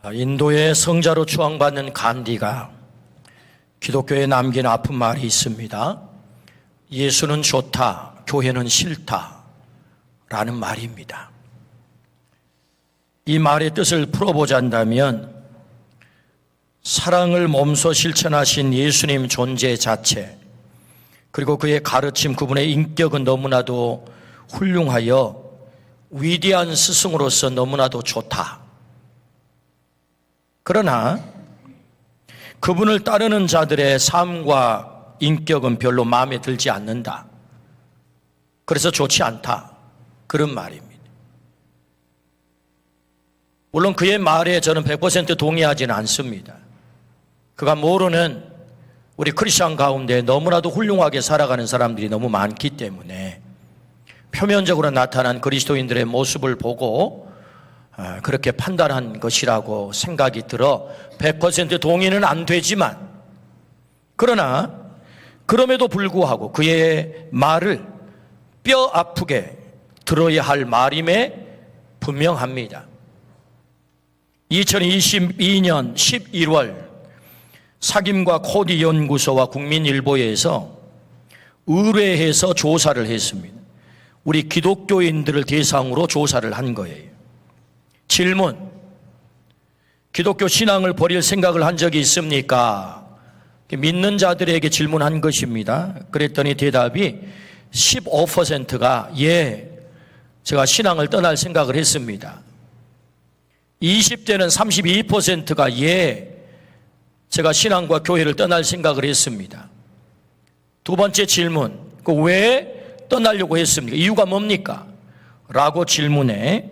인도의 성자로 추앙받는 간디가 기독교에 남긴 아픈 말이 있습니다. 예수는 좋다, 교회는 싫다 라는 말입니다. 이 말의 뜻을 풀어보자면 사랑을 몸소 실천하신 예수님 존재 자체, 그리고 그의 가르침, 그분의 인격은 너무나도 훌륭하여 위대한 스승으로서 너무나도 좋다. 그러나 그분을 따르는 자들의 삶과 인격은 별로 마음에 들지 않는다. 그래서 좋지 않다. 그런 말입니다. 물론 그의 말에 저는 100% 동의하지는 않습니다. 그가 모르는 우리 크리스천 가운데 너무나도 훌륭하게 살아가는 사람들이 너무 많기 때문에 표면적으로 나타난 그리스도인들의 모습을 보고 그렇게 판단한 것이라고 생각이 들어 100% 동의는 안 되지만, 그러나 그럼에도 불구하고 그의 말을 뼈 아프게 들어야 할 말임에 분명합니다. 2022년 11월 사김과 코디 연구소와 국민일보에서 의뢰해서 조사를 했습니다. 우리 기독교인들을 대상으로 조사를 한 거예요. 질문: 기독교 신앙을 버릴 생각을 한 적이 있습니까? 믿는 자들에게 질문한 것입니다. 그랬더니 대답이 15%가 예, 제가 신앙을 떠날 생각을 했습니다. 20대는 32%가 예, 제가 신앙과 교회를 떠날 생각을 했습니다. 두 번째 질문, 왜 떠나려고 했습니까? 이유가 뭡니까? 라고 질문에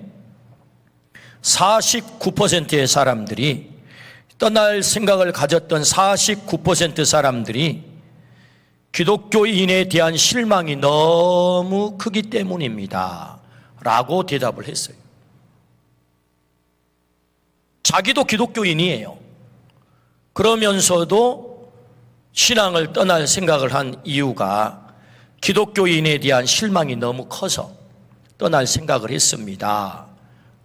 49%의 사람들이, 떠날 생각을 가졌던 49% 사람들이 기독교인에 대한 실망이 너무 크기 때문입니다 라고 대답을 했어요. 자기도 기독교인이에요. 그러면서도 신앙을 떠날 생각을 한 이유가 기독교인에 대한 실망이 너무 커서 떠날 생각을 했습니다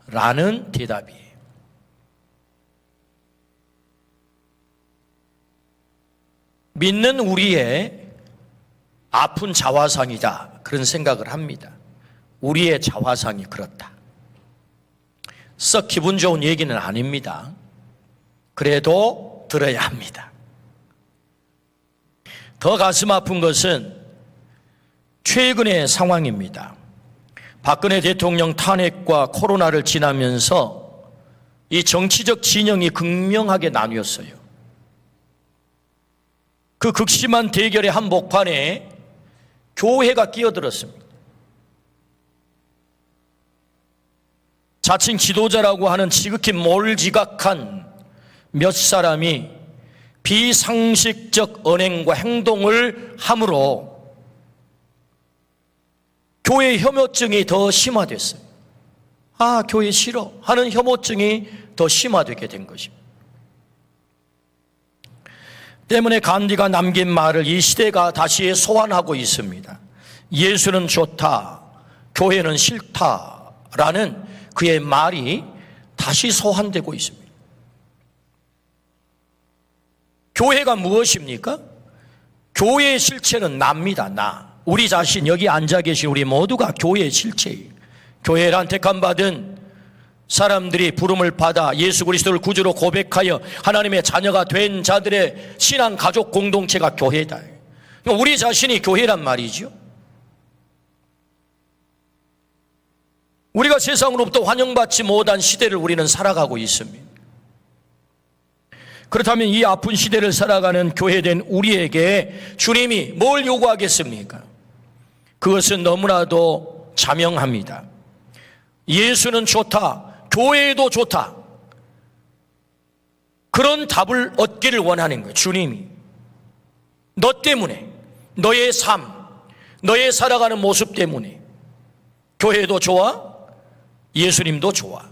라는 대답이에요. 믿는 우리의 아픈 자화상이다, 그런 생각을 합니다. 우리의 자화상이 그렇다. 썩 기분 좋은 얘기는 아닙니다. 그래도 들어야 합니다. 더 가슴 아픈 것은 최근의 상황입니다. 박근혜 대통령 탄핵과 코로나를 지나면서 이 정치적 진영이 극명하게 나뉘었어요. 그 극심한 대결의 한복판에 교회가 끼어들었습니다. 자칭 지도자라고 하는 지극히 몰지각한 몇 사람이 비상식적 언행과 행동을 함으로 교회 혐오증이 더 심화됐어요. 아, 교회 싫어 하는 혐오증이 더 심화되게 된 것입니다. 때문에 간디가 남긴 말을 이 시대가 다시 소환하고 있습니다. 예수는 좋다, 교회는 싫다라는 그의 말이 다시 소환되고 있습니다. 교회가 무엇입니까? 교회의 실체는 나입니다. 나. 우리 자신, 여기 앉아 계신 우리 모두가 교회의 실체예요. 교회란 택함받은 사람들이 부름을 받아 예수 그리스도를 구주로 고백하여 하나님의 자녀가 된 자들의 신앙 가족 공동체가 교회다. 우리 자신이 교회란 말이죠. 우리가 세상으로부터 환영받지 못한 시대를 우리는 살아가고 있습니다. 그렇다면 이 아픈 시대를 살아가는 교회된 우리에게 주님이 뭘 요구하겠습니까? 그것은 너무나도 자명합니다. 예수는 좋다, 교회도 좋다, 그런 답을 얻기를 원하는 거예요. 주님이 너 때문에, 너의 삶, 너의 살아가는 모습 때문에 교회도 좋아, 예수님도 좋아,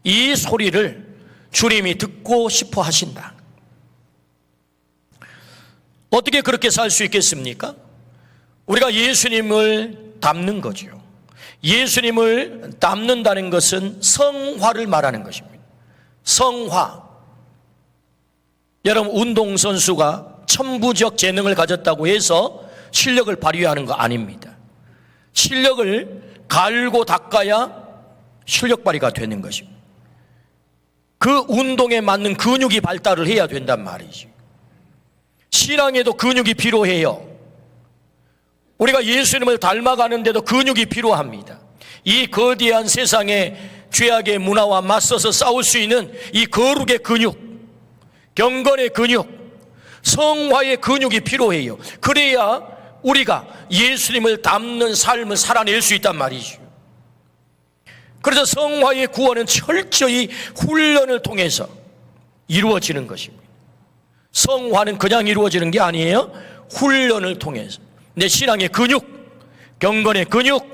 이 소리를 주님이 듣고 싶어 하신다. 어떻게 그렇게 살 수 있겠습니까? 우리가 예수님을 닮는 거죠. 예수님을 닮는다는 것은 성화를 말하는 것입니다. 성화. 여러분, 운동선수가 천부적 재능을 가졌다고 해서 실력을 발휘하는 거 아닙니다. 실력을 갈고 닦아야 실력 발휘가 되는 것입니다. 그 운동에 맞는 근육이 발달을 해야 된단 말이죠. 신앙에도 근육이 필요해요. 우리가 예수님을 닮아가는데도 근육이 필요합니다. 이 거대한 세상의 죄악의 문화와 맞서서 싸울 수 있는 이 거룩의 근육, 경건의 근육, 성화의 근육이 필요해요. 그래야 우리가 예수님을 닮는 삶을 살아낼 수 있단 말이죠. 그래서 성화의 구원은 철저히 훈련을 통해서 이루어지는 것입니다. 성화는 그냥 이루어지는 게 아니에요. 훈련을 통해서 내 신앙의 근육, 경건의 근육,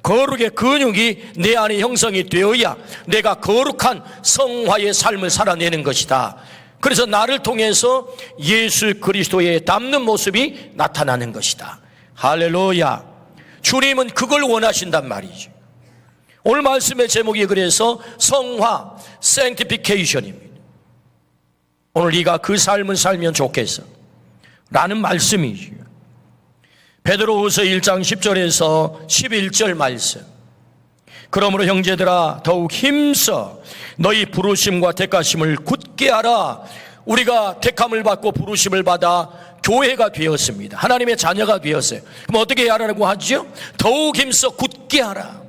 거룩의 근육이 내 안에 형성이 되어야 내가 거룩한 성화의 삶을 살아내는 것이다. 그래서 나를 통해서 예수 그리스도의 닮는 모습이 나타나는 것이다. 할렐루야. 주님은 그걸 원하신단 말이죠. 오늘 말씀의 제목이 그래서 성화, sanctification입니다. 오늘 네가 그 삶을 살면 좋겠어 라는 말씀이죠. 베드로후서 1장 10절에서 11절 말씀. 그러므로 형제들아 더욱 힘써 너희 부르심과 택하심을 굳게 하라. 우리가 택함을 받고 부르심을 받아 교회가 되었습니다. 하나님의 자녀가 되었어요. 그럼 어떻게 하라고 하죠? 더욱 힘써 굳게 하라.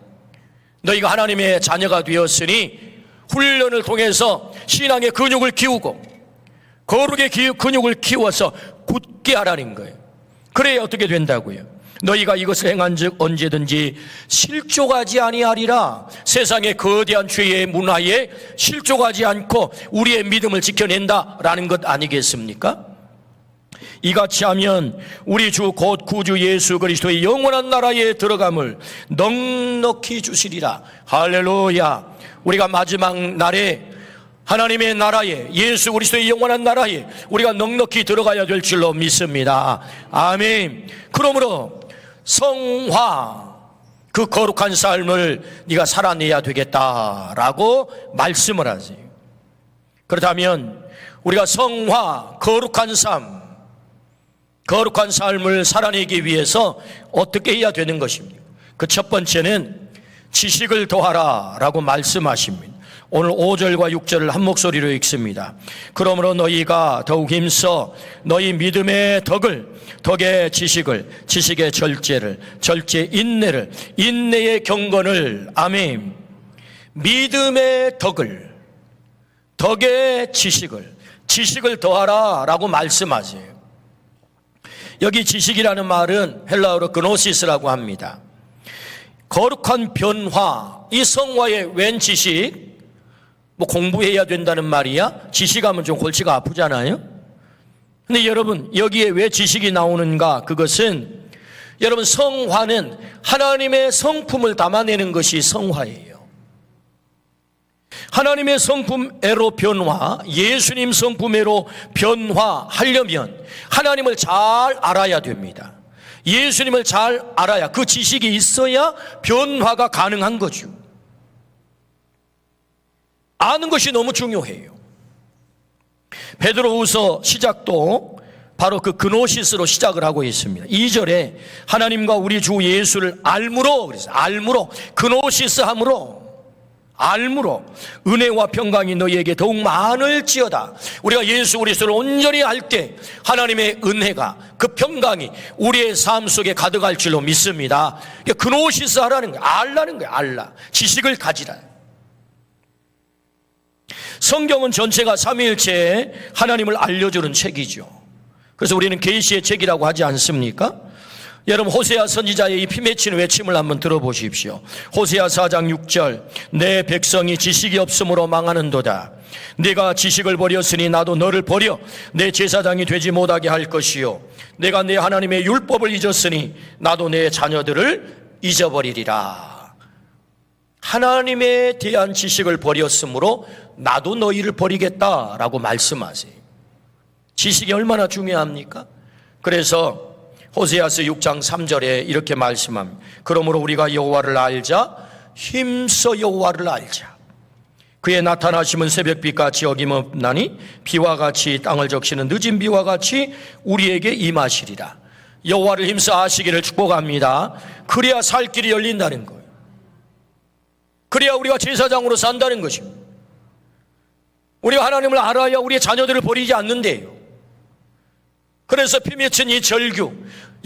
너희가 하나님의 자녀가 되었으니 훈련을 통해서 신앙의 근육을 키우고 거룩의 근육을 키워서 굳게 하라는 거예요. 그래야 어떻게 된다고요? 너희가 이것을 행한즉 언제든지 실족하지 아니하리라. 세상의 거대한 죄의 문화에 실족하지 않고 우리의 믿음을 지켜낸다라는 것 아니겠습니까? 이같이 하면 우리 주 곧 구주 예수 그리스도의 영원한 나라에 들어감을 넉넉히 주시리라. 할렐루야. 우리가 마지막 날에 하나님의 나라에, 예수 그리스도의 영원한 나라에 우리가 넉넉히 들어가야 될 줄로 믿습니다. 아멘. 그러므로 성화, 그 거룩한 삶을 네가 살아내야 되겠다라고 말씀을 하세요. 그렇다면 우리가 성화, 거룩한 삶을 살아내기 위해서 어떻게 해야 되는 것입니까? 그 첫 번째는 지식을 더하라 라고 말씀하십니다. 오늘 5절과 6절을 한 목소리로 읽습니다. 그러므로 너희가 더욱 힘써 너희 믿음의 덕의 지식을, 지식의 절제를, 절제 인내를, 인내의 경건을, 아멘. 믿음의 덕의 지식을 더하라 라고 말씀하세요. 여기 지식이라는 말은 헬라어로 그노시스라고 합니다. 거룩한 변화, 이 성화의 웬 지식? 공부해야 된다는 말이야? 지식하면 좀 골치가 아프잖아요? 근데 여러분, 여기에 왜 지식이 나오는가? 그것은 여러분, 성화는 하나님의 성품을 담아내는 것이 성화예요. 하나님의 성품애로 변화, 예수님 성품애로 변화하려면 하나님을 잘 알아야 됩니다. 예수님을 잘 알아야, 그 지식이 있어야 변화가 가능한 거죠. 아는 것이 너무 중요해요. 베드로후서 시작도 바로 그 그노시스로 시작을 하고 있습니다. 2절에 하나님과 우리 주 예수를 알므로, 그래서 알므로, 그노시스함으로, 알므로 은혜와 평강이 너희에게 더욱 많을지어다. 우리가 예수 그리스도를 온전히 알 때 하나님의 은혜가, 그 평강이 우리의 삶 속에 가득할 줄로 믿습니다. 그노시스 하라는 거예요. 알라는 거예요. 알라. 지식을 가지라. 성경은 전체가 삼위일체에 하나님을 알려주는 책이죠. 그래서 우리는 계시의 책이라고 하지 않습니까? 여러분, 호세아 선지자의 이 피맺힌 외침을 한번 들어보십시오. 호세아 4장 6절, 내 백성이 지식이 없으므로 망하는도다. 네가 지식을 버렸으니 나도 너를 버려 내 제사장이 되지 못하게 할 것이요, 내가 내 하나님의 율법을 잊었으니 나도 내 자녀들을 잊어버리리라. 하나님에 대한 지식을 버렸으므로 나도 너희를 버리겠다라고 말씀하세요. 지식이 얼마나 중요합니까? 그래서 호세아서 6장 3절에 이렇게 말씀합니다. 그러므로 우리가 여호와를 알자, 힘써 여호와를 알자. 그의 나타나심은 새벽빛같이 어김없나니 비와 같이 땅을 적시는 늦은 비와 같이 우리에게 임하시리라. 여호와를 힘써 아시기를 축복합니다. 그래야 살 길이 열린다는 거예요. 그래야 우리가 제사장으로 산다는 것입니다. 우리가 하나님을 알아야 우리의 자녀들을 버리지 않는데요. 그래서 피 맺힌 이 절규,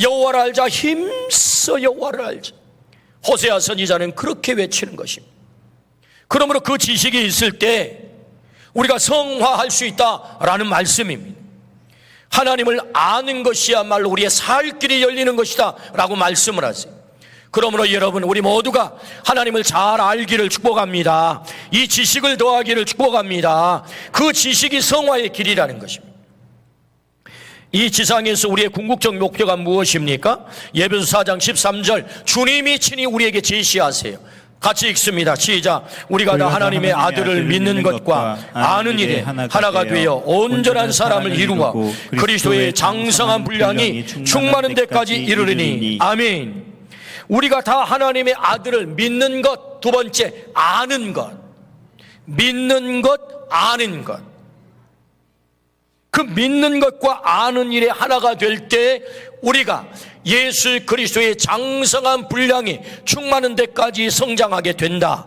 여호와를 알자, 힘써 여호와를 알자. 호세아 선지자는 그렇게 외치는 것입니다. 그러므로 그 지식이 있을 때 우리가 성화할 수 있다라는 말씀입니다. 하나님을 아는 것이야말로 우리의 살 길이 열리는 것이다 라고 말씀을 하세요. 그러므로 여러분, 우리 모두가 하나님을 잘 알기를 축복합니다. 이 지식을 더하기를 축복합니다. 그 지식이 성화의 길이라는 것입니다. 이 지상에서 우리의 궁극적 목표가 무엇입니까? 에베소 4장 13절, 주님이 친히 우리에게 제시하세요. 같이 읽습니다. 시작. 우리가 다 하나님의 아들을 믿는 것과 아는 일에 하나가 되어 온전한 사람을 이루고 그리스도의 장성한 분량이 충만한 데까지 이르리니. 아멘. 우리가 다 하나님의 아들을 믿는 것, 두 번째, 아는 것. 믿는 것, 아는 것. 그 믿는 것과 아는 일에 하나가 될 때 우리가 예수 그리스도의 장성한 분량이 충만한 데까지 성장하게 된다.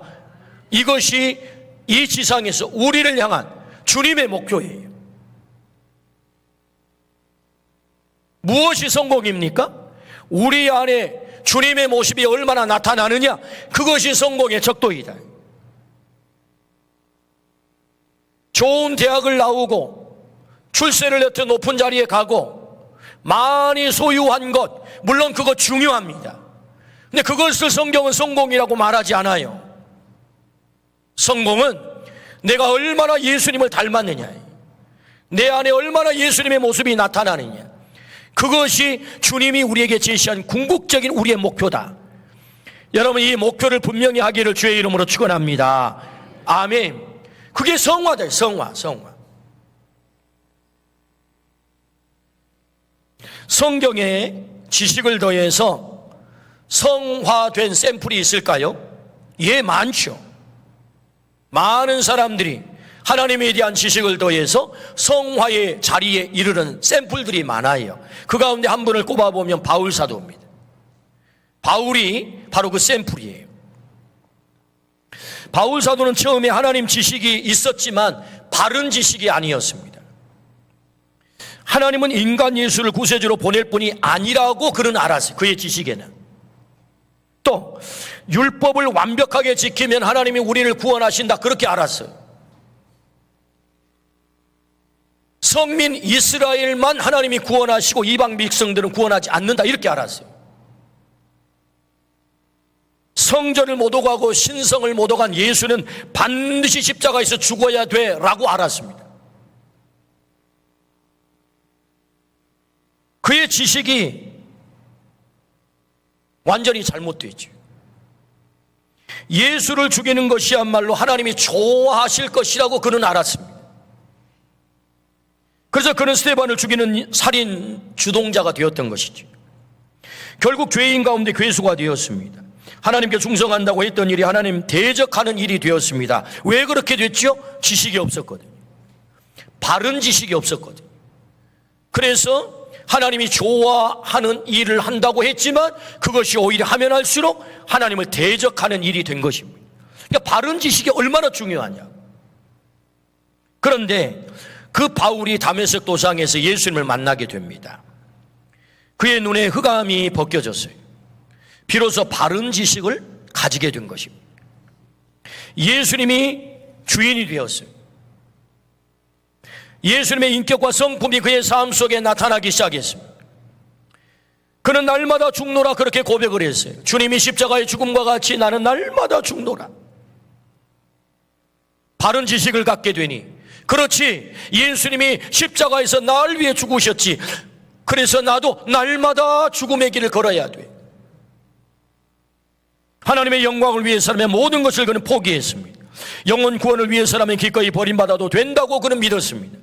이것이 이 지상에서 우리를 향한 주님의 목표예요. 무엇이 성공입니까? 우리 안에 주님의 모습이 얼마나 나타나느냐, 그것이 성공의 척도이다. 좋은 대학을 나오고 출세를 해서 높은 자리에 가고 많이 소유한 것, 물론 그거 중요합니다. 근데 그것을 성경은 성공이라고 말하지 않아요. 성공은 내가 얼마나 예수님을 닮았느냐, 내 안에 얼마나 예수님의 모습이 나타나느냐, 그것이 주님이 우리에게 제시한 궁극적인 우리의 목표다. 여러분, 이 목표를 분명히 하기를 주의 이름으로 축원합니다. 아멘. 그게 성화다. 성화. 성경에 지식을 더해서 성화된 샘플이 있을까요? 예, 많죠. 많은 사람들이 하나님에 대한 지식을 더해서 성화의 자리에 이르는 샘플들이 많아요. 그 가운데 한 분을 꼽아보면 바울 사도입니다. 바울이 바로 그 샘플이에요. 바울 사도는 처음에 하나님 지식이 있었지만 바른 지식이 아니었습니다. 하나님은 인간 예수를 구세주로 보낼 뿐이 아니라고 그는 알았어요. 그의 지식에는. 또 율법을 완벽하게 지키면 하나님이 우리를 구원하신다, 그렇게 알았어요. 성민 이스라엘만 하나님이 구원하시고 이방 백성들은 구원하지 않는다, 이렇게 알았어요. 성전을 못 오가고 신성을 못 오간 예수는 반드시 십자가에서 죽어야 돼 라고 알았습니다. 그의 지식이 완전히 잘못되어 있죠. 예수를 죽이는 것이야말로 하나님이 좋아하실 것이라고 그는 알았습니다. 그래서 그는 스데반을 죽이는 살인 주동자가 되었던 것이죠. 결국 죄인 가운데 괴수가 되었습니다. 하나님께 충성한다고 했던 일이 하나님 대적하는 일이 되었습니다. 왜 그렇게 됐죠? 지식이 없었거든요. 바른 지식이 없었거든요. 그래서 하나님이 좋아하는 일을 한다고 했지만 그것이 오히려 하면 할수록 하나님을 대적하는 일이 된 것입니다. 그러니까 바른 지식이 얼마나 중요하냐. 그런데 그 바울이 다메섹 도상에서 예수님을 만나게 됩니다. 그의 눈에 흑암이 벗겨졌어요. 비로소 바른 지식을 가지게 된 것입니다. 예수님이 주인이 되었어요. 예수님의 인격과 성품이 그의 삶 속에 나타나기 시작했습니다. 그는 날마다 죽노라 그렇게 고백을 했어요. 주님이 십자가의 죽음과 같이 나는 날마다 죽노라. 바른 지식을 갖게 되니, 그렇지, 예수님이 십자가에서 날 위해 죽으셨지, 그래서 나도 날마다 죽음의 길을 걸어야 돼. 하나님의 영광을 위해서라면 모든 것을 그는 포기했습니다. 영혼 구원을 위해서라면 기꺼이 버림받아도 된다고 그는 믿었습니다.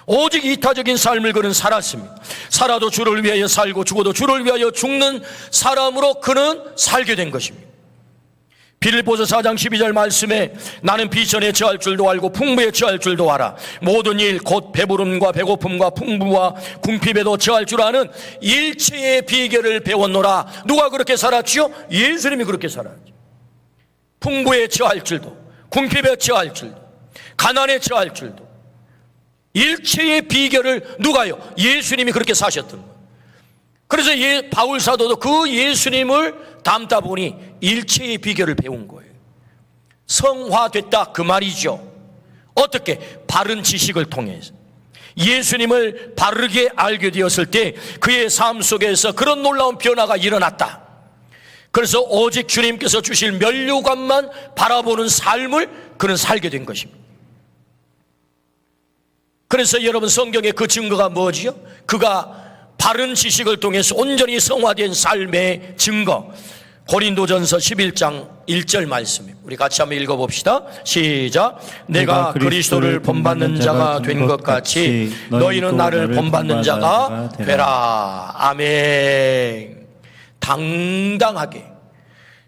오직 이타적인 삶을 그는 살았습니다. 살아도 주를 위하여 살고 죽어도 주를 위하여 죽는 사람으로 그는 살게 된 것입니다. 빌립보서 4장 12절 말씀에 나는 비전에 처할 줄도 알고 풍부에 처할 줄도 알아. 모든 일 곧 배부름과 배고픔과 풍부와 궁핍에도 처할 줄 아는 일체의 비결을 배웠노라. 누가 그렇게 살았지요? 예수님이 그렇게 살았죠. 풍부에 처할 줄도, 궁핍에 처할 줄도, 가난에 처할 줄도, 일체의 비결을 누가요? 예수님이 그렇게 사셨던 거예요. 그래서 바울 사도도 그 예수님을 닮다 보니 일체의 비결을 배운 거예요. 성화됐다 그 말이죠. 어떻게? 바른 지식을 통해서 예수님을 바르게 알게 되었을 때 그의 삶 속에서 그런 놀라운 변화가 일어났다. 그래서 오직 주님께서 주실 면류관만 바라보는 삶을 그는 살게 된 것입니다. 그래서 여러분, 성경의 그 증거가 뭐지요? 그가 바른 지식을 통해서 온전히 성화된 삶의 증거, 고린도전서 11장 1절 말씀입니다. 우리 같이 한번 읽어봅시다. 시작. 내가 그리스도를 본받는 자가 된 것 같이 너희는 나를 본받는 자가 되라. 아멘. 당당하게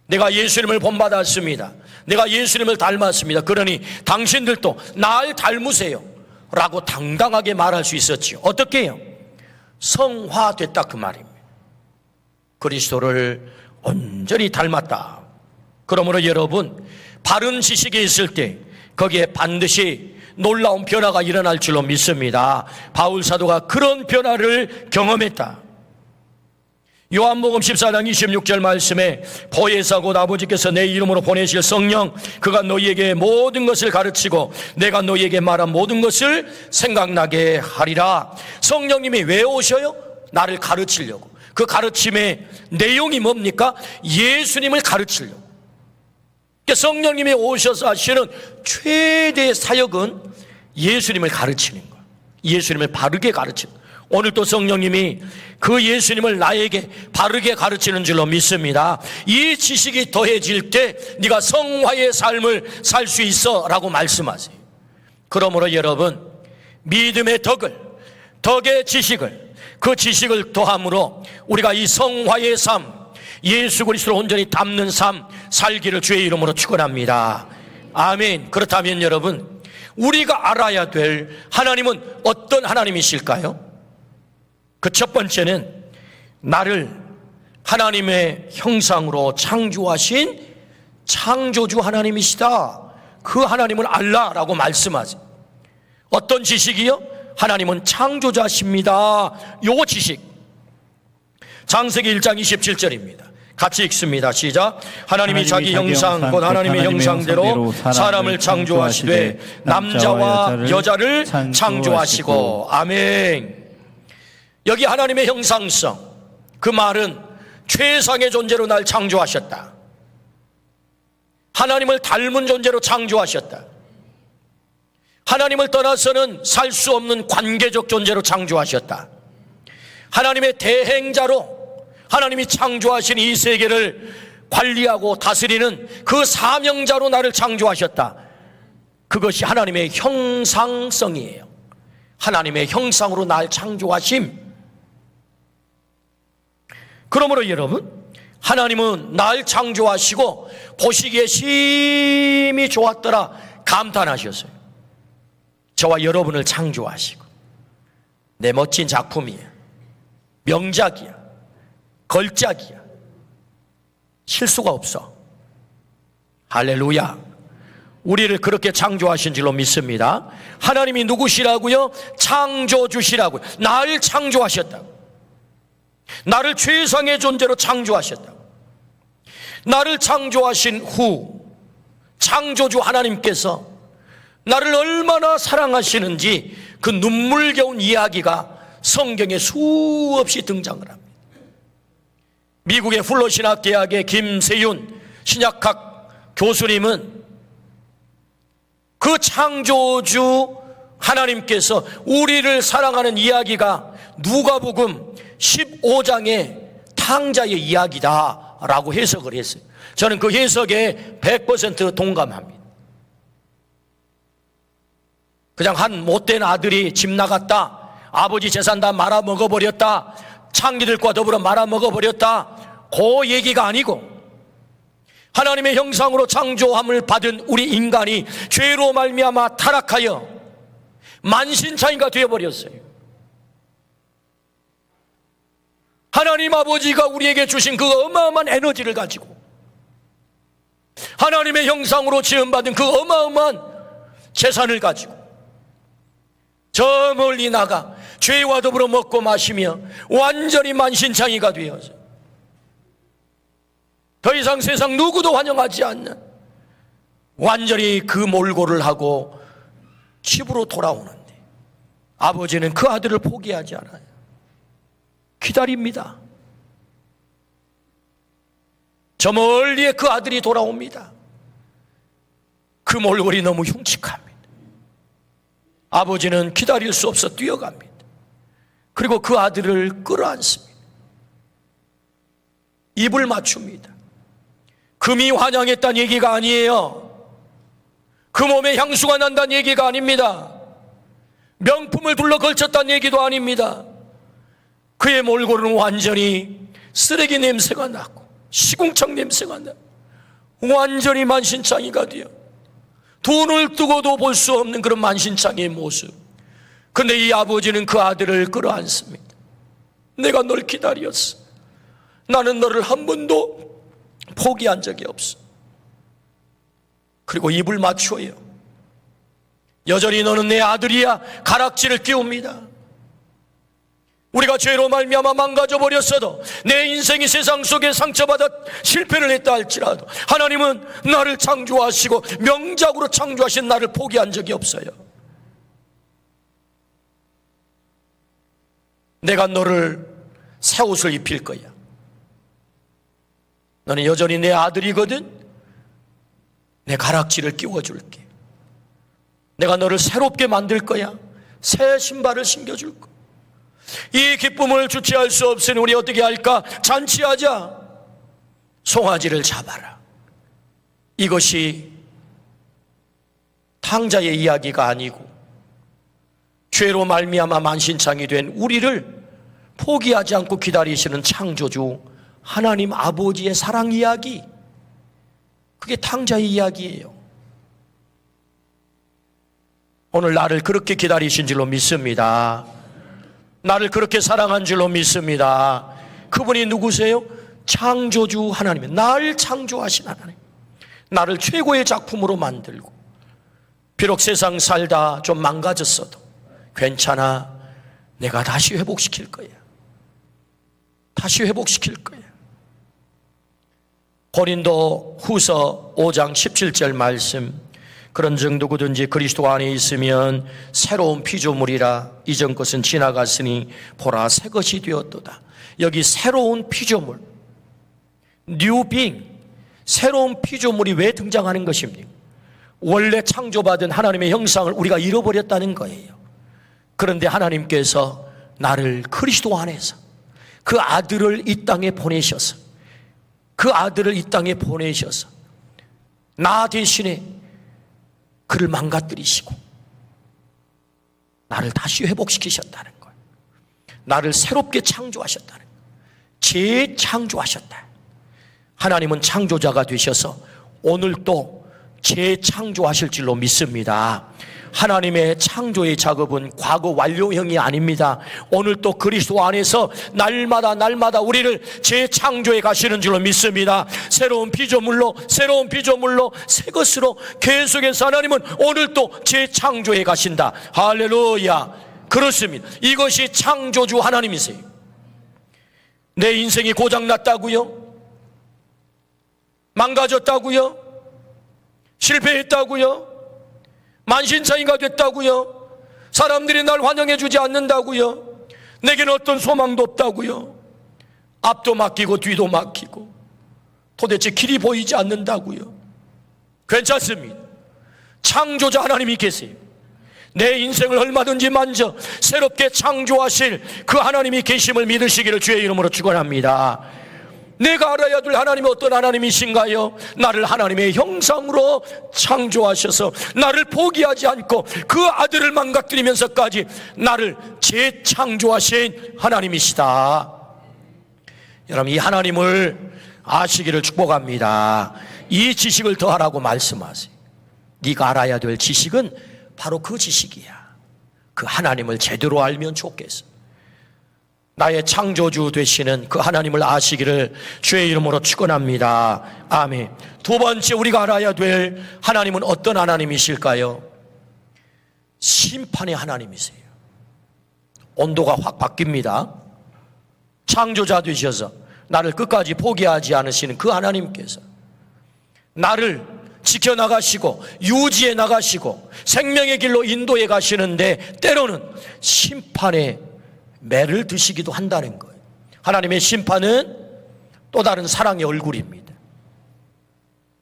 내가 예수님을 본받았습니다. 내가 예수님을 닮았습니다. 그러니 당신들도 날 닮으세요 라고 당당하게 말할 수 있었지요. 어떻게 해요? 성화됐다 그 말입니다. 그리스도를 온전히 닮았다. 그러므로 여러분, 바른 지식이 있을 때 거기에 반드시 놀라운 변화가 일어날 줄로 믿습니다. 바울 사도가 그런 변화를 경험했다. 요한복음 14장 26절 말씀에 보혜사 곧 아버지께서 내 이름으로 보내실 성령, 그가 너희에게 모든 것을 가르치고 내가 너희에게 말한 모든 것을 생각나게 하리라. 성령님이 왜 오셔요? 나를 가르치려고. 그 가르침의 내용이 뭡니까? 예수님을 가르치려고. 그러니까 성령님이 오셔서 하시는 최대의 사역은 예수님을 가르치는 거예요. 예수님을 바르게 가르치는 거예요. 오늘 또 성령님이 그 예수님을 나에게 바르게 가르치는 줄로 믿습니다. 이 지식이 더해질 때 네가 성화의 삶을 살 수 있어 라고 말씀하세요. 그러므로 여러분, 믿음의 덕의 지식을, 그 지식을 더함으로 우리가 이 성화의 삶, 예수 그리스도를 온전히 닮는 삶 살기를 주의 이름으로 축원합니다. 아멘. 그렇다면 여러분, 우리가 알아야 될 하나님은 어떤 하나님이실까요? 그 첫 번째는 나를 하나님의 형상으로 창조하신 창조주 하나님이시다. 그 하나님은 알라라고 말씀하세요. 어떤 지식이요? 하나님은 창조자십니다. 요 지식. 창세기 1장 27절입니다. 같이 읽습니다. 시작. 하나님이 자기 형상 곧 하나님의 형상대로 사람을 창조하시되 남자와 여자를 창조하시고. 아멘. 여기 하나님의 형상성, 그 말은 최상의 존재로 날 창조하셨다. 하나님을 닮은 존재로 창조하셨다. 하나님을 떠나서는 살 수 없는 관계적 존재로 창조하셨다. 하나님의 대행자로 하나님이 창조하신 이 세계를 관리하고 다스리는 그 사명자로 나를 창조하셨다. 그것이 하나님의 형상성이에요. 하나님의 형상으로 날 창조하심. 그러므로 여러분, 하나님은 날 창조하시고 보시기에 심히 좋았더라 감탄하셨어요. 저와 여러분을 창조하시고 내 멋진 작품이야, 명작이야, 걸작이야, 실수가 없어. 할렐루야. 우리를 그렇게 창조하신 줄로 믿습니다. 하나님이 누구시라고요? 창조주시라고요. 날 창조하셨다고. 나를 최상의 존재로 창조하셨다고. 나를 창조하신 후 창조주 하나님께서 나를 얼마나 사랑하시는지 그 눈물겨운 이야기가 성경에 수없이 등장을 합니다. 미국의 플로신학대학의 김세윤 신약학 교수님은 그 창조주 하나님께서 우리를 사랑하는 이야기가 누가복음 15장의 탕자의 이야기다라고 해석을 했어요. 저는 그 해석에 100% 동감합니다. 그냥 한 못된 아들이 집 나갔다, 아버지 재산 다 말아먹어버렸다, 창기들과 더불어 말아먹어버렸다, 그 얘기가 아니고 하나님의 형상으로 창조함을 받은 우리 인간이 죄로 말미암아 타락하여 만신창이가 되어버렸어요. 하나님 아버지가 우리에게 주신 그 어마어마한 에너지를 가지고 하나님의 형상으로 지음받은 그 어마어마한 재산을 가지고 저 멀리 나가 죄와 더불어 먹고 마시며 완전히 만신창이가 되어서 더 이상 세상 누구도 환영하지 않는 완전히 그 몰골을 하고 집으로 돌아오는데 아버지는 그 아들을 포기하지 않아요. 기다립니다. 저 멀리에 그 아들이 돌아옵니다. 그 몰골이 너무 흉측합니다. 아버지는 기다릴 수 없어 뛰어갑니다. 그리고 그 아들을 끌어안습니다. 입을 맞춥니다. 금이 환영했다는 얘기가 아니에요. 그 몸에 향수가 난다는 얘기가 아닙니다. 명품을 둘러 걸쳤다는 얘기도 아닙니다. 그의 몰골은 완전히 쓰레기 냄새가 나고 시궁창 냄새가 나고 완전히 만신창이가 되어 돈을 두고도 볼 수 없는 그런 만신창이의 모습. 근데 이 아버지는 그 아들을 끌어안습니다. 내가 널 기다렸어. 나는 너를 한 번도 포기한 적이 없어. 그리고 입을 맞춰요. 여전히 너는 내 아들이야. 가락지를 끼웁니다. 우리가 죄로 말미암아 망가져 버렸어도 내 인생이 세상 속에 상처받아 실패를 했다 할지라도 하나님은 나를 창조하시고 명작으로 창조하신 나를 포기한 적이 없어요. 내가 너를 새 옷을 입힐 거야. 너는 여전히 내 아들이거든. 내 가락지를 끼워줄게. 내가 너를 새롭게 만들 거야. 새 신발을 신겨줄 거야. 이 기쁨을 주체할 수 없으니 우리 어떻게 할까? 잔치하자. 송아지를 잡아라. 이것이 탕자의 이야기가 아니고 죄로 말미암아 만신창이 된 우리를 포기하지 않고 기다리시는 창조주 하나님 아버지의 사랑 이야기, 그게 탕자의 이야기예요. 오늘 나를 그렇게 기다리신 줄로 믿습니다. 나를 그렇게 사랑한 줄로 믿습니다. 그분이 누구세요? 창조주 하나님, 날 창조하신 하나님, 나를 최고의 작품으로 만들고 비록 세상 살다 좀 망가졌어도 괜찮아, 내가 다시 회복시킬 거야. 다시 회복시킬 거야. 고린도 후서 5장 17절 말씀, 그런즉 누구든지 그리스도 안에 있으면 새로운 피조물이라. 이전 것은 지나갔으니 보라 새 것이 되었도다. 여기 새로운 피조물, new being, 새로운 피조물이 왜 등장하는 것입니까? 원래 창조받은 하나님의 형상을 우리가 잃어버렸다는 거예요. 그런데 하나님께서 나를 그리스도 안에서 그 아들을 이 땅에 보내셔서, 그 아들을 이 땅에 보내셔서 나 대신에 그를 망가뜨리시고 나를 다시 회복시키셨다는 거예요. 나를 새롭게 창조하셨다는 거예요. 재창조하셨다. 하나님은 창조자가 되셔서 오늘 또 재창조하실 줄로 믿습니다. 하나님의 창조의 작업은 과거 완료형이 아닙니다. 오늘 또 그리스도 안에서 날마다 우리를 재창조해 가시는 줄로 믿습니다. 새로운 피조물로 새 것으로 계속해서 하나님은 오늘 또 재창조해 가신다. 할렐루야. 그렇습니다. 이것이 창조주 하나님이세요. 내 인생이 고장났다고요? 망가졌다고요? 실패했다고요? 만신창이가 됐다고요? 사람들이 날 환영해 주지 않는다고요? 내게는 어떤 소망도 없다고요? 앞도 막히고 뒤도 막히고 도대체 길이 보이지 않는다고요? 괜찮습니다. 창조자 하나님이 계세요. 내 인생을 얼마든지 만져 새롭게 창조하실 그 하나님이 계심을 믿으시기를 주의 이름으로 축원합니다. 내가 알아야 될 하나님이 어떤 하나님이신가요? 나를 하나님의 형상으로 창조하셔서 나를 포기하지 않고 그 아들을 망가뜨리면서까지 나를 재창조하신 하나님이시다. 여러분, 이 하나님을 아시기를 축복합니다. 이 지식을 더하라고 말씀하세요. 네가 알아야 될 지식은 바로 그 지식이야. 그 하나님을 제대로 알면 좋겠어. 나의 창조주 되시는 그 하나님을 아시기를 주의 이름으로 축원합니다. 아멘. 두 번째 우리가 알아야 될 하나님은 어떤 하나님이실까요? 심판의 하나님이세요. 온도가 확 바뀝니다. 창조자 되셔서 나를 끝까지 포기하지 않으시는 그 하나님께서 나를 지켜나가시고 유지해 나가시고 생명의 길로 인도해 가시는데 때로는 심판의 매를 드시기도 한다는 거예요. 하나님의 심판은 또 다른 사랑의 얼굴입니다.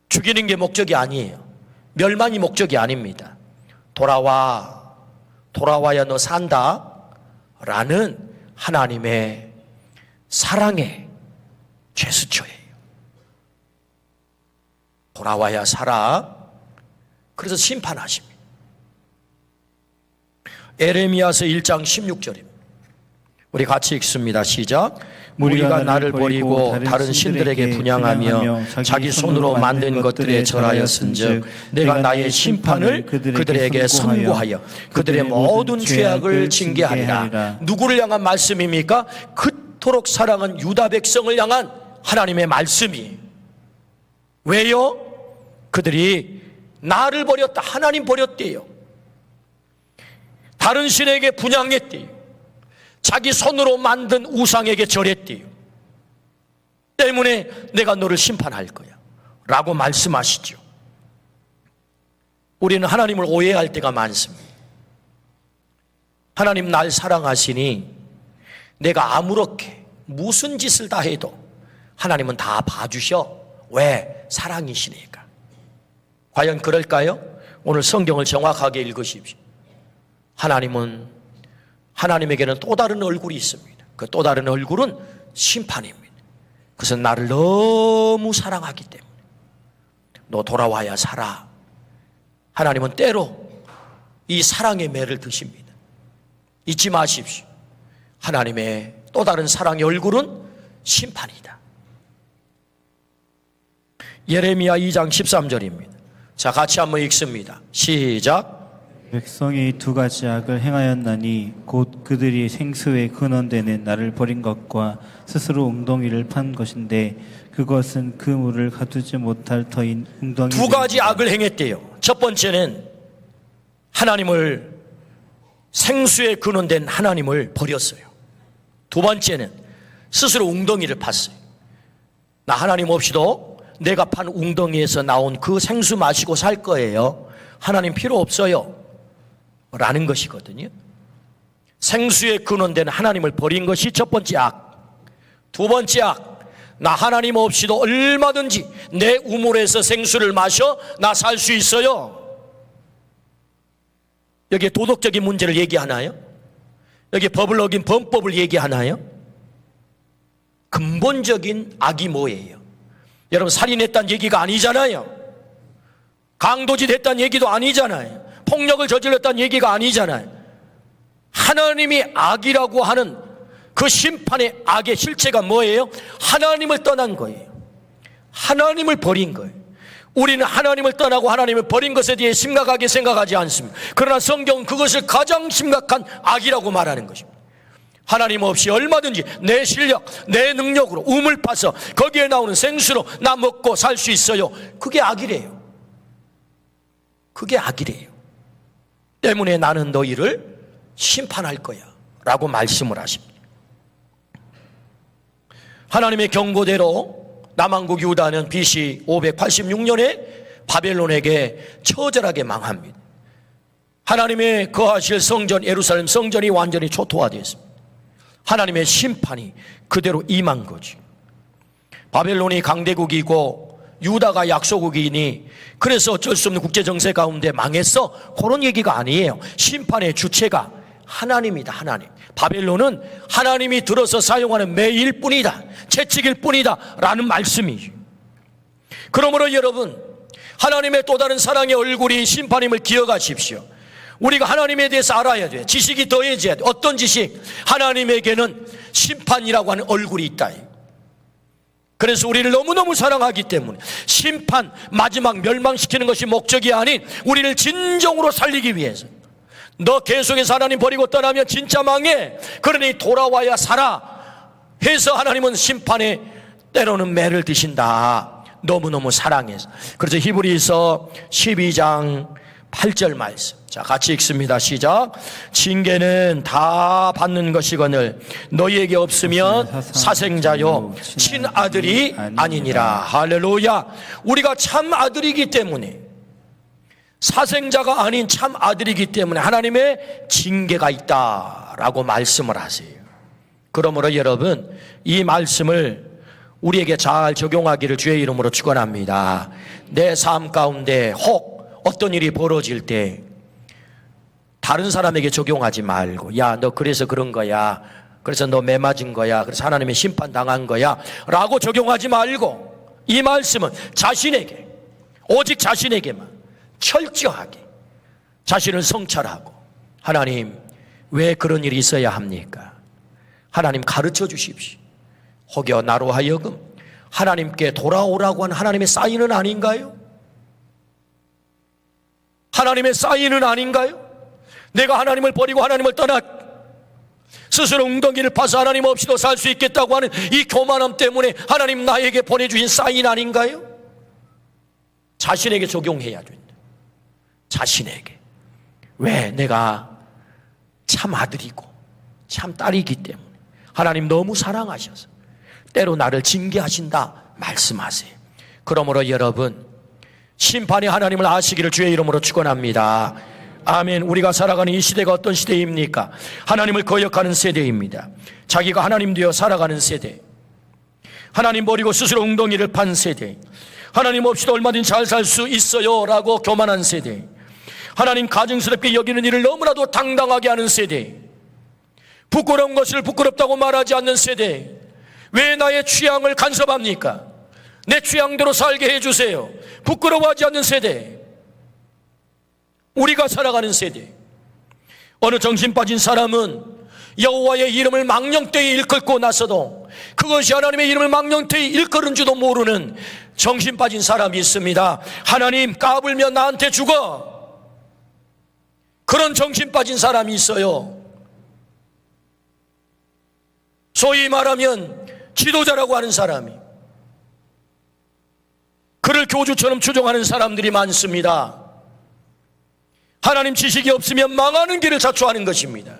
죽이는 게 목적이 아니에요. 멸망이 목적이 아닙니다. 돌아와야 너 산다 라는 하나님의 사랑의 제스처예요. 돌아와야 살아. 그래서 심판하십니다. 에레미야서 1장 16절입니다. 우리 같이 읽습니다. 시작. 무리가 나를 버리고 다른 신들에게 분향하며 자기 손으로 만든 것들에 절하였은즉 내가 나의 심판을 그들에게 선고하여 그들의 모든 죄악을 징계하리라. 누구를 향한 말씀입니까? 그토록 사랑한 유다 백성을 향한 하나님의 말씀이. 왜요? 그들이 나를 버렸다. 하나님 버렸대요. 다른 신에게 분향했대요. 자기 손으로 만든 우상에게 절했대요. 때문에 내가 너를 심판할 거야 라고 말씀하시죠. 우리는 하나님을 오해할 때가 많습니다. 하나님 날 사랑하시니 내가 아무렇게 무슨 짓을 다 해도 하나님은 다 봐주셔. 왜? 사랑이시니까. 과연 그럴까요? 오늘 성경을 정확하게 읽으십시오. 하나님에게는 또 다른 얼굴이 있습니다. 그 또 다른 얼굴은 심판입니다. 그것은 나를 너무 사랑하기 때문에 너 돌아와야 살아. 하나님은 때로 이 사랑의 매를 드십니다. 잊지 마십시오. 하나님의 또 다른 사랑의 얼굴은 심판이다. 예레미야 2장 13절입니다. 자, 같이 한번 읽습니다. 시작. 백성이 두 가지 악을 행하였나니 곧 그들이 생수에 근원되는 나를 버린 것과 스스로 웅덩이를 판 것인데 그것은 그 물을 가두지 못할 터인 웅덩이. 두 가지 악을 행했대요. 첫 번째는 하나님을, 생수에 근원된 하나님을 버렸어요. 두 번째는 스스로 웅덩이를 팠어요. 나 하나님 없이도 내가 판 웅덩이에서 나온 그 생수 마시고 살 거예요. 하나님 필요 없어요 라는 것이거든요. 생수에 근원된 하나님을 버린 것이 첫 번째 악. 두 번째 악, 나 하나님 없이도 얼마든지 내 우물에서 생수를 마셔 나 살 수 있어요. 여기에 도덕적인 문제를 얘기하나요? 여기에 법을 어긴 범법을 얘기하나요? 근본적인 악이 뭐예요? 여러분, 살인했다는 얘기가 아니잖아요. 강도짓 했다는 얘기도 아니잖아요. 폭력을 저질렀다는 얘기가 아니잖아요. 하나님이 악이라고 하는 그 심판의 악의 실체가 뭐예요? 하나님을 떠난 거예요. 하나님을 버린 거예요. 우리는 하나님을 떠나고 하나님을 버린 것에 대해 심각하게 생각하지 않습니다. 그러나 성경은 그것을 가장 심각한 악이라고 말하는 것입니다. 하나님 없이 얼마든지 내 실력, 내 능력으로 우물 파서 거기에 나오는 생수로 나 먹고 살 수 있어요. 그게 악이래요. 그게 악이래요. 때문에 나는 너희를 심판할 거야 라고 말씀을 하십니다. 하나님의 경고대로 남한국 유다는 BC 586년에 바벨론에게 처절하게 망합니다. 하나님의 거하실 성전 예루살렘 성전이 완전히 초토화되었습니다. 하나님의 심판이 그대로 임한 거죠. 바벨론이 강대국이고 유다가 약소국이니 그래서 어쩔 수 없는 국제정세 가운데 망했어, 그런 얘기가 아니에요. 심판의 주체가 하나님이다. 하나님. 바벨론은 하나님이 들어서 사용하는 매일 뿐이다, 채찍일 뿐이다 라는 말씀이죠. 그러므로 여러분, 하나님의 또 다른 사랑의 얼굴이 심판임을 기억하십시오. 우리가 하나님에 대해서 알아야 돼. 지식이 더해져야 돼. 어떤 지식? 하나님에게는 심판이라고 하는 얼굴이 있다. 그래서 우리를 너무너무 사랑하기 때문에 심판, 마지막 멸망시키는 것이 목적이 아닌 우리를 진정으로 살리기 위해서, 너 계속해서 하나님 버리고 떠나면 진짜 망해, 그러니 돌아와야 살아 해서 하나님은 심판에 때로는 매를 드신다. 너무너무 사랑해서. 그래서 히브리서 12장 8절 말씀, 자 같이 읽습니다. 시작. 징계는 다 받는 것이거늘 너희에게 없으면 사생자요 친아들이 아니니라. 할렐루야. 우리가 참 아들이기 때문에, 사생자가 아닌 참 아들이기 때문에 하나님의 징계가 있다라고 말씀을 하세요. 그러므로 여러분, 이 말씀을 우리에게 잘 적용하기를 주의 이름으로 축원합니다. 내 삶 가운데 혹 어떤 일이 벌어질 때 다른 사람에게 적용하지 말고, 야 너 그래서 그런 거야, 그래서 너 매 맞은 거야, 그래서 하나님의 심판 당한 거야 라고 적용하지 말고, 이 말씀은 자신에게, 오직 자신에게만 철저하게 자신을 성찰하고, 하나님 왜 그런 일이 있어야 합니까? 하나님 가르쳐 주십시오. 혹여 나로 하여금 하나님께 돌아오라고 한 하나님의 사인은 아닌가요? 하나님의 사인은 아닌가요? 내가 하나님을 버리고 하나님을 떠나 스스로 웅덩이를 파서 하나님 없이도 살 수 있겠다고 하는 이 교만함 때문에 하나님 나에게 보내주신 사인 아닌가요? 자신에게 적용해야 된다. 자신에게. 왜? 내가 참 아들이고 참 딸이기 때문에 하나님 너무 사랑하셔서 때로 나를 징계하신다 말씀하세요. 그러므로 여러분, 심판의 하나님을 아시기를 주의 이름으로 축원합니다. 아멘. 우리가 살아가는 이 시대가 어떤 시대입니까? 하나님을 거역하는 세대입니다. 자기가 하나님 되어 살아가는 세대, 하나님 버리고 스스로 웅덩이를 판 세대, 하나님 없이도 얼마든지 잘 살 수 있어요 라고 교만한 세대, 하나님 가증스럽게 여기는 일을 너무나도 당당하게 하는 세대, 부끄러운 것을 부끄럽다고 말하지 않는 세대. 왜 나의 취향을 간섭합니까? 내 취향대로 살게 해주세요. 부끄러워하지 않는 세대, 우리가 살아가는 세대. 어느 정신 빠진 사람은 여호와의 이름을 망령되이 일컫고 나서도 그것이 하나님의 이름을 망령되이 일컬은 줄도 모르는 정신 빠진 사람이 있습니다. 하나님 까불면 나한테 죽어, 그런 정신 빠진 사람이 있어요. 소위 말하면 지도자라고 하는 사람이, 그를 교주처럼 추종하는 사람들이 많습니다. 하나님 지식이 없으면 망하는 길을 자초하는 것입니다.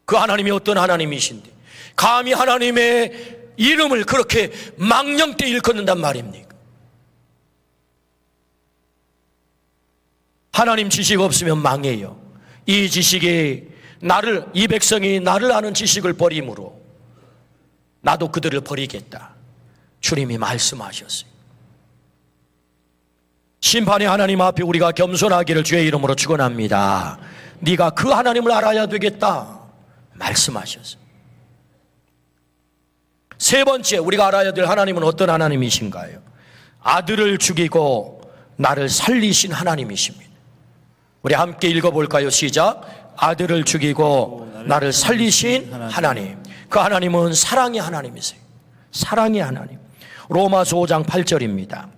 그 하나님이 어떤 하나님이신데 감히 하나님의 이름을 그렇게 망령되이 일컫는단 말입니까? 하나님 지식 없으면 망해요. 이 지식이 이 백성이 나를 아는 지식을 버림으로 나도 그들을 버리겠다, 주님이 말씀하셨어요. 심판의 하나님 앞에 우리가 겸손하기를 주의 이름으로 축원합니다. 네가 그 하나님을 알아야 되겠다 말씀하셨어요. 세 번째, 우리가 알아야 될 하나님은 어떤 하나님이신가요? 아들을 죽이고 나를 살리신 하나님이십니다. 우리 함께 읽어볼까요? 시작. 아들을 죽이고 나를 살리신 하나님. 그 하나님은 사랑의 하나님이세요. 사랑의 하나님. 로마서 5장 8절입니다.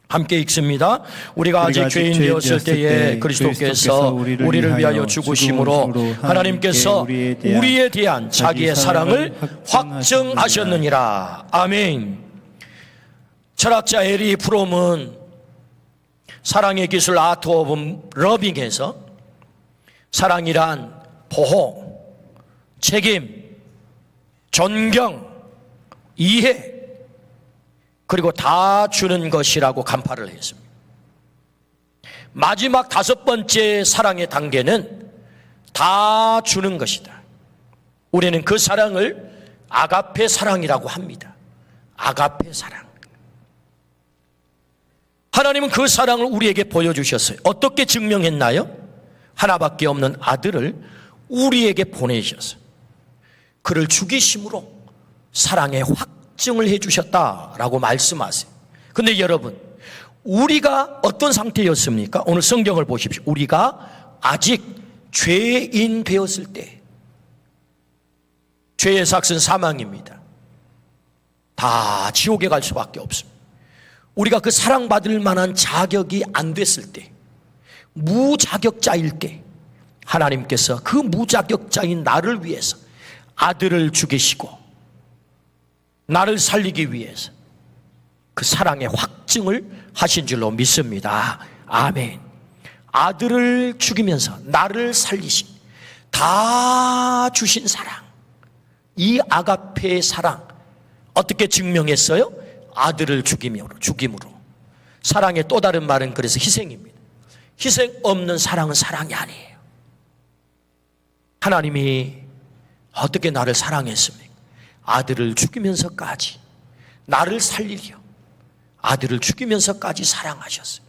함께 읽습니다. 우리가 아직 죄인 되었을 때에 그리스도께서 우리를 위하여 죽으심으로 하나님께서 우리에 대한 자기의 사랑을 확증하셨느니라. 아멘. 철학자 에리 프롬은 사랑의 기술 아트 오브 러빙에서 사랑이란 보호, 책임, 존경, 이해, 그리고 다 주는 것이라고 간파를 했습니다. 마지막 5번째 사랑의 단계는 다 주는 것이다. 우리는 그 사랑을 아가페 사랑이라고 합니다. 아가페 사랑. 하나님은 그 사랑을 우리에게 보여주셨어요. 어떻게 증명했나요? 하나밖에 없는 아들을 우리에게 보내주셨어요. 그를 죽이심으로 사랑의 확증을 해주셨다라고 말씀하세요. 근데 여러분, 우리가 어떤 상태였습니까? 오늘 성경을 보십시오. 우리가 아직 죄인 되었을 때, 죄의 삭은 사망입니다. 다 지옥에 갈 수밖에 없습니다. 우리가 그 사랑받을 만한 자격이 안 됐을 때, 무자격자일 때 하나님께서 그 무자격자인 나를 위해서 아들을 죽이시고 나를 살리기 위해서 그 사랑의 확증을 하신 줄로 믿습니다. 아멘. 아들을 죽이면서 나를 살리신, 다 주신 사랑, 이 아가페의 사랑 어떻게 증명했어요? 아들을 죽임으로. 사랑의 또 다른 말은 그래서 희생입니다. 희생 없는 사랑은 사랑이 아니에요. 하나님이 어떻게 나를 사랑했습니까? 아들을 죽이면서까지 나를 살리려 아들을 죽이면서까지 사랑하셨어요.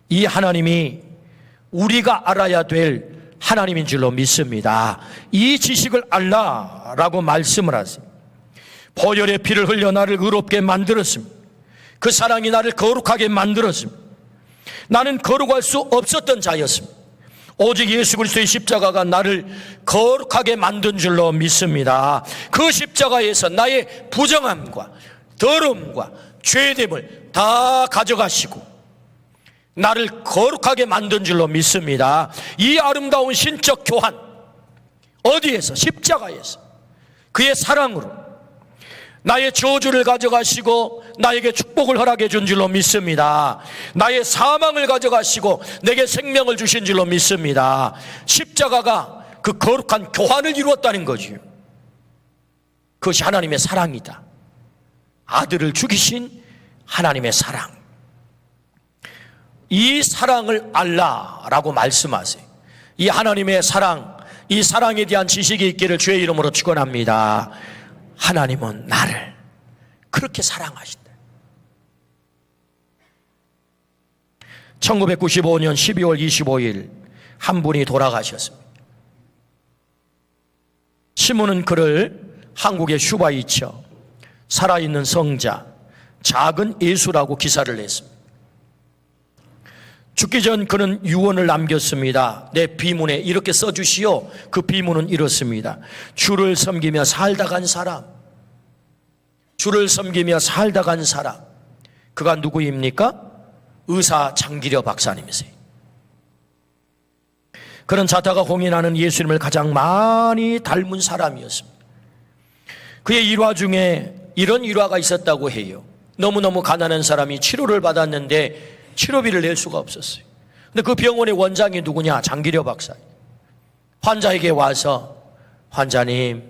이 하나님이 우리가 알아야 될 하나님인 줄로 믿습니다. 이 지식을 알라라고 말씀을 하세요. 보혈의 피를 흘려 나를 의롭게 만들었습니다. 그 사랑이 나를 거룩하게 만들었습니다. 나는 거룩할 수 없었던 자였습니다. 오직 예수 그리스도의 십자가가 나를 거룩하게 만든 줄로 믿습니다. 그 십자가에서 나의 부정함과 더러움과 죄됨을 다 가져가시고 나를 거룩하게 만든 줄로 믿습니다. 이 아름다운 신적 교환, 어디에서? 십자가에서 그의 사랑으로 나의 저주를 가져가시고 나에게 축복을 허락해 준 줄로 믿습니다. 나의 사망을 가져가시고 내게 생명을 주신 줄로 믿습니다. 십자가가 그 거룩한 교환을 이루었다는 거지요. 그것이 하나님의 사랑이다. 아들을 죽이신 하나님의 사랑, 이 사랑을 알라라고 말씀하세요. 이 하나님의 사랑, 이 사랑에 대한 지식이 있기를 주의 이름으로 축원합니다. 하나님은 나를 그렇게 사랑하신다. 1995년 12월 25일 한 분이 돌아가셨습니다. 신문은 그를 한국의 슈바이처, 살아있는 성자, 작은 예수라고 기사를 냈습니다. 죽기 전 그는 유언을 남겼습니다. 내 비문에 이렇게 써주시오. 그 비문은 이렇습니다. 주를 섬기며 살다 간 사람, 주를 섬기며 살다 간 사람, 그가 누구입니까? 의사 장기려 박사님이세요. 그는 자타가 공인하는 예수님을 가장 많이 닮은 사람이었습니다. 그의 일화 중에 이런 일화가 있었다고 해요. 너무너무 가난한 사람이 치료를 받았는데 치료비를 낼 수가 없었어요. 근데 그 병원의 원장이 누구냐? 장기려 박사. 환자에게 와서, 환자님,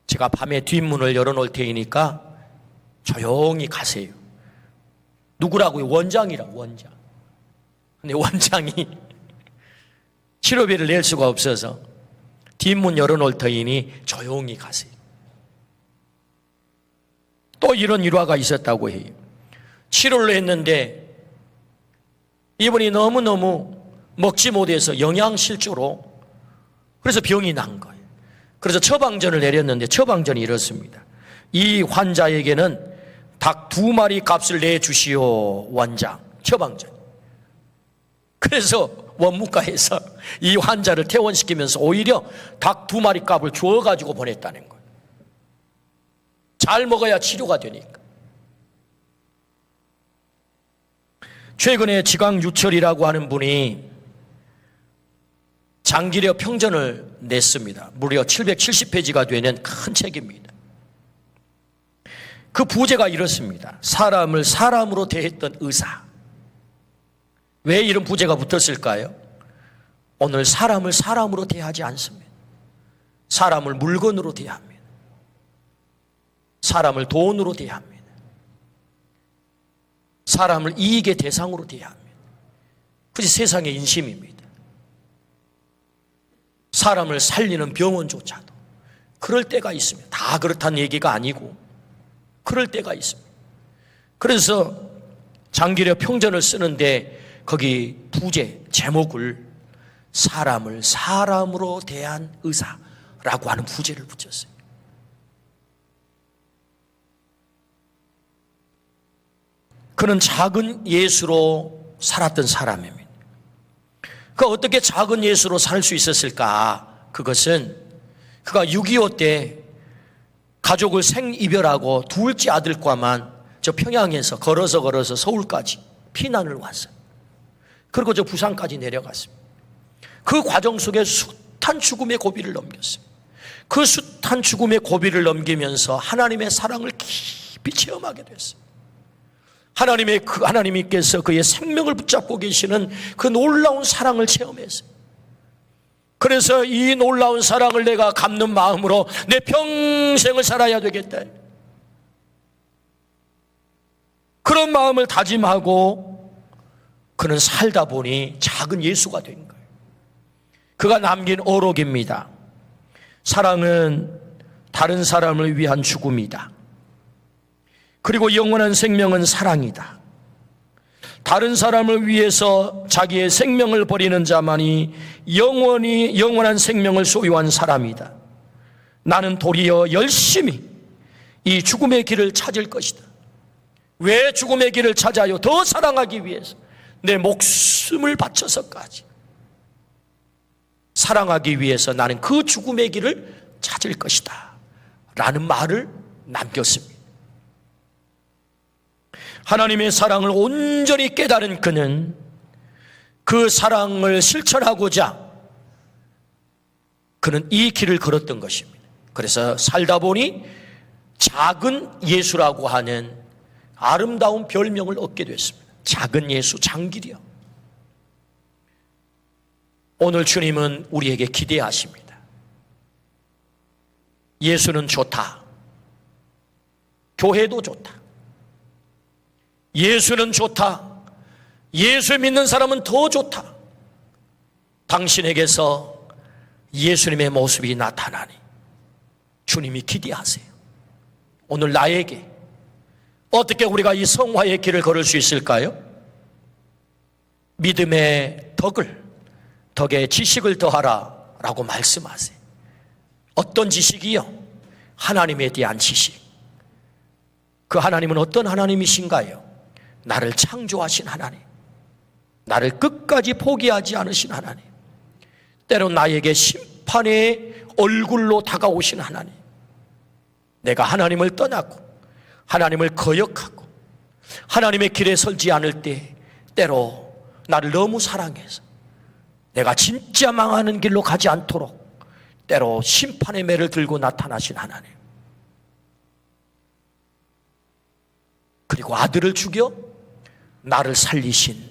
제가 밤에 뒷문을 열어놓을 테니까 조용히 가세요. 누구라고요? 원장이라고, 원장. 근데 원장이 치료비를 낼 수가 없어서 뒷문 열어놓을 터이니 조용히 가세요. 또 이런 일화가 있었다고 해요. 치료를 했는데 이분이 너무너무 먹지 못해서 영양실조로, 그래서 병이 난 거예요. 그래서 처방전을 내렸는데 처방전이 이렇습니다. 이 환자에게는 닭 2마리 값을 내주시오, 원장. 처방전. 그래서 원무과에서 이 환자를 퇴원시키면서 오히려 닭 2마리 값을 주어가지고 보냈다는 거예요. 잘 먹어야 치료가 되니까. 최근에 지광유철이라고 하는 분이 장기려 평전을 냈습니다. 무려 770페이지가 되는 큰 책입니다. 그 부제가 이렇습니다. 사람을 사람으로 대했던 의사. 왜 이런 부제가 붙었을까요? 오늘 사람을 사람으로 대하지 않습니다. 사람을 물건으로 대합니다. 사람을 돈으로 대합니다. 사람을 이익의 대상으로 대합니다. 그것이 세상의 인심입니다. 사람을 살리는 병원조차도 그럴 때가 있습니다. 다 그렇다는 얘기가 아니고 그럴 때가 있습니다. 그래서 장기려 평전을 쓰는데 거기 부제 제목을 사람을 사람으로 대한 의사라고 하는 부제를 붙였어요. 그는 작은 예수로 살았던 사람입니다. 그가 어떻게 작은 예수로 살 수 있었을까? 그것은 그가 6.25 때 가족을 생이별하고 둘째 아들과만 저 평양에서 걸어서 서울까지 피난을 왔어요. 그리고 저 부산까지 내려갔습니다. 그 과정 속에 숱한 죽음의 고비를 넘겼어요. 그 숱한 죽음의 고비를 넘기면서 하나님의 사랑을 깊이 체험하게 됐어요. 하나님께서 그의 생명을 붙잡고 계시는 그 놀라운 사랑을 체험했어요. 그래서 이 놀라운 사랑을 내가 갚는 마음으로 내 평생을 살아야 되겠다. 그런 마음을 다짐하고 그는 살다 보니 작은 예수가 된 거예요. 그가 남긴 어록입니다. 사랑은 다른 사람을 위한 죽음이다. 그리고 영원한 생명은 사랑이다. 다른 사람을 위해서 자기의 생명을 버리는 자만이 영원한 생명을 소유한 사람이다. 나는 도리어 열심히 이 죽음의 길을 찾을 것이다. 왜 죽음의 길을 찾아요? 더 사랑하기 위해서 내 목숨을 바쳐서까지 사랑하기 위해서 나는 그 죽음의 길을 찾을 것이다 라는 말을 남겼습니다. 하나님의 사랑을 온전히 깨달은 그는 그 사랑을 실천하고자 그는 이 길을 걸었던 것입니다. 그래서 살다 보니 작은 예수라고 하는 아름다운 별명을 얻게 됐습니다. 작은 예수, 장길이요. 오늘 주님은 우리에게 기대하십니다. 예수는 좋다. 교회도 좋다. 예수는 좋다. 예수 믿는 사람은 더 좋다. 당신에게서 예수님의 모습이 나타나니 주님이 기대하세요. 오늘 나에게 어떻게 우리가 이 성화의 길을 걸을 수 있을까요? 믿음의 덕에 지식을 더하라 라고 말씀하세요. 어떤 지식이요? 하나님에 대한 지식. 그 하나님은 어떤 하나님이신가요? 나를 창조하신 하나님, 나를 끝까지 포기하지 않으신 하나님, 때론 나에게 심판의 얼굴로 다가오신 하나님, 내가 하나님을 떠나고 하나님을 거역하고 하나님의 길에 설지 않을 때 때로 나를 너무 사랑해서 내가 진짜 망하는 길로 가지 않도록 때로 심판의 매를 들고 나타나신 하나님, 그리고 아들을 죽여 나를 살리신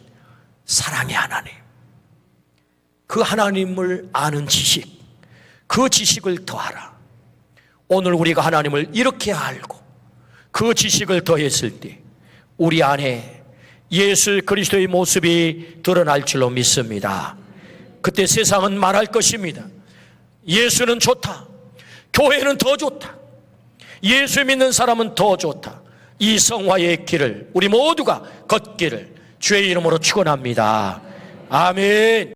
사랑의 하나님, 그 하나님을 아는 지식, 그 지식을 더하라. 오늘 우리가 하나님을 이렇게 알고 그 지식을 더했을 때 우리 안에 예수 그리스도의 모습이 드러날 줄로 믿습니다. 그때 세상은 말할 것입니다. 예수는 좋다. 교회는 더 좋다. 예수 믿는 사람은 더 좋다. 이 성화의 길을 우리 모두가 걷기를 주의 이름으로 축원합니다. 아멘.